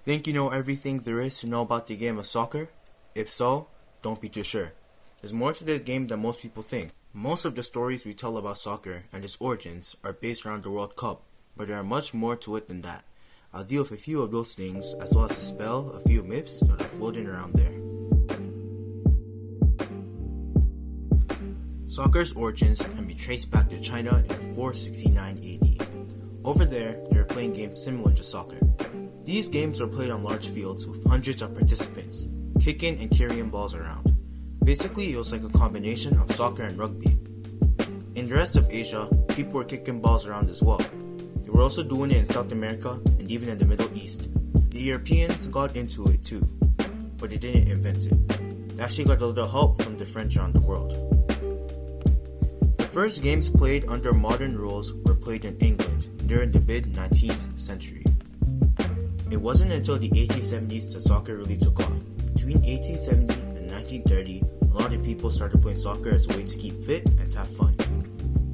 Think you know everything there is to know about the game of soccer? If so, don't be too sure. There's more to this game than most people think. Most of the stories we tell about soccer and its origins are based around the World Cup, but there are much more to it than that. I'll deal with a few of those things as well as dispel a few myths that are floating around there. Soccer's origins can be traced back to China in 469 AD. Over there, they were playing games similar to soccer. These games were played on large fields with hundreds of participants, kicking and carrying balls around. Basically, it was like a combination of soccer and rugby. In the rest of Asia, people were kicking balls around as well. They were also doing it in South America and even in the Middle East. The Europeans got into it too, but they didn't invent it. They actually got a little help from the French around the world. The first games played under modern rules were played in England during the mid-19th century. It wasn't until the 1870s that soccer really took off. Between 1870 and 1930, a lot of people started playing soccer as a way to keep fit and to have fun.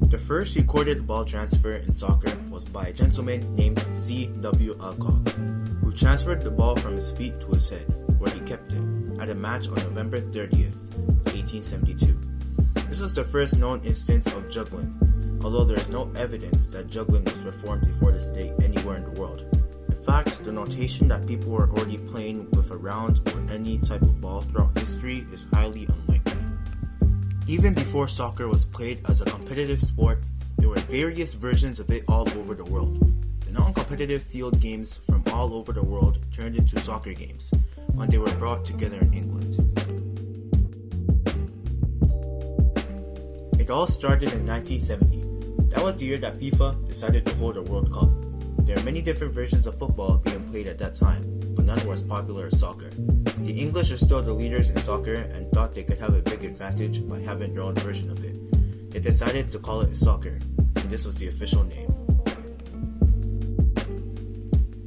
The first recorded ball transfer in soccer was by a gentleman named C.W. Alcock, who transferred the ball from his feet to his head, where he kept it, at a match on November 30th, 1872. This was the first known instance of juggling, although there is no evidence that juggling was performed before this date anywhere in the world. In fact, the notation that people were already playing with a round or any type of ball throughout history is highly unlikely. Even before soccer was played as a competitive sport, there were various versions of it all over the world. The non-competitive field games from all over the world turned into soccer games when they were brought together in England. It all started in 1970. That was the year that FIFA decided to hold a World Cup. There are many different versions of football being played at that time, but none were as popular as soccer. The English are still the leaders in soccer and thought they could have a big advantage by having their own version of it. They decided to call it soccer, and this was the official name.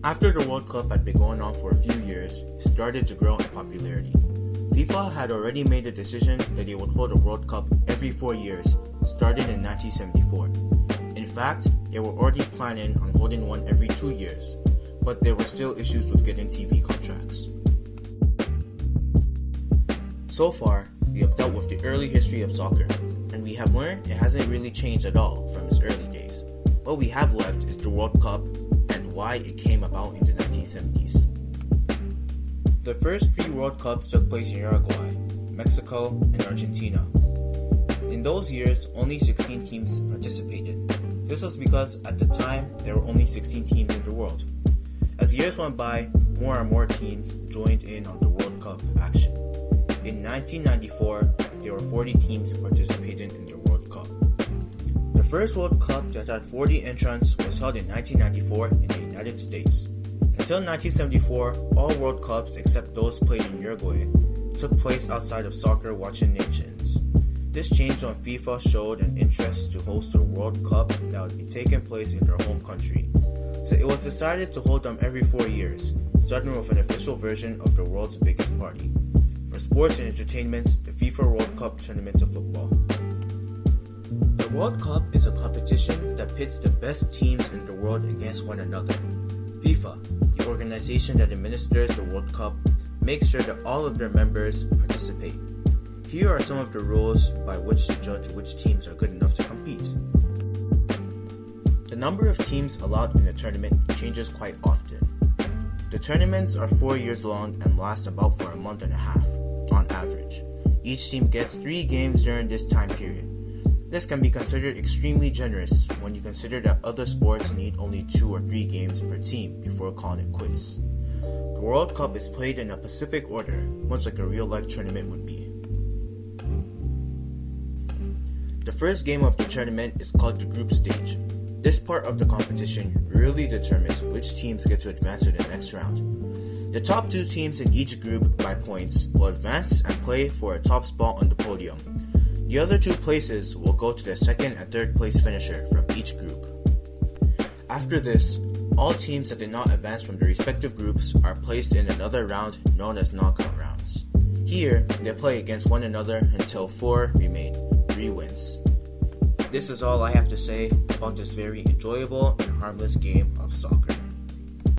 After the World Cup had been going on for a few years, it started to grow in popularity. FIFA had already made the decision that they would hold a World Cup every 4 years, starting in 1974. In fact, they were already planning on holding one every 2 years, but there were still issues with getting TV contracts. So far, we have dealt with the early history of soccer, and we have learned it hasn't really changed at all from its early days. What we have left is the World Cup and why it came about in the 1970s. The first 3 World Cups took place in Uruguay, Mexico, and Argentina. In those years, only 16 teams participated. This was because at the time, there were only 16 teams in the world. As years went by, more and more teams joined in on the World Cup action. In 1994, there were 40 teams participating in the World Cup. The first World Cup that had 40 entrants was held in 1994 in the United States. Until 1974, all World Cups except those played in Uruguay took place outside of soccer-watching nations. This changed when FIFA showed an interest to host a World Cup that would be taking place in their home country. So it was decided to hold them every 4 years, starting with an official version of the world's biggest party. For sports and entertainment, the FIFA World Cup tournaments of football. The World Cup is a competition that pits the best teams in the world against one another. FIFA, the organization that administers the World Cup, makes sure that all of their members participate. Here are some of the rules by which to judge which teams are good enough to compete. The number of teams allowed in the tournament changes quite often. The tournaments are 4 years long and last about for a month and a half, on average. Each team gets 3 games during this time period. This can be considered extremely generous when you consider that other sports need only 2 or 3 games per team before calling it quits. The World Cup is played in a Pacific order, much like a real-life tournament would be. The first game of the tournament is called the group stage. This part of the competition really determines which teams get to advance to the next round. The top 2 teams in each group by points will advance and play for a top spot on the podium. The other 2 places will go to the second and third place finisher from each group. After this, all teams that did not advance from their respective groups are placed in another round known as knockout rounds. Here, they play against one another until 4 remain, 3 wins. This is all I have to say about this very enjoyable and harmless game of soccer.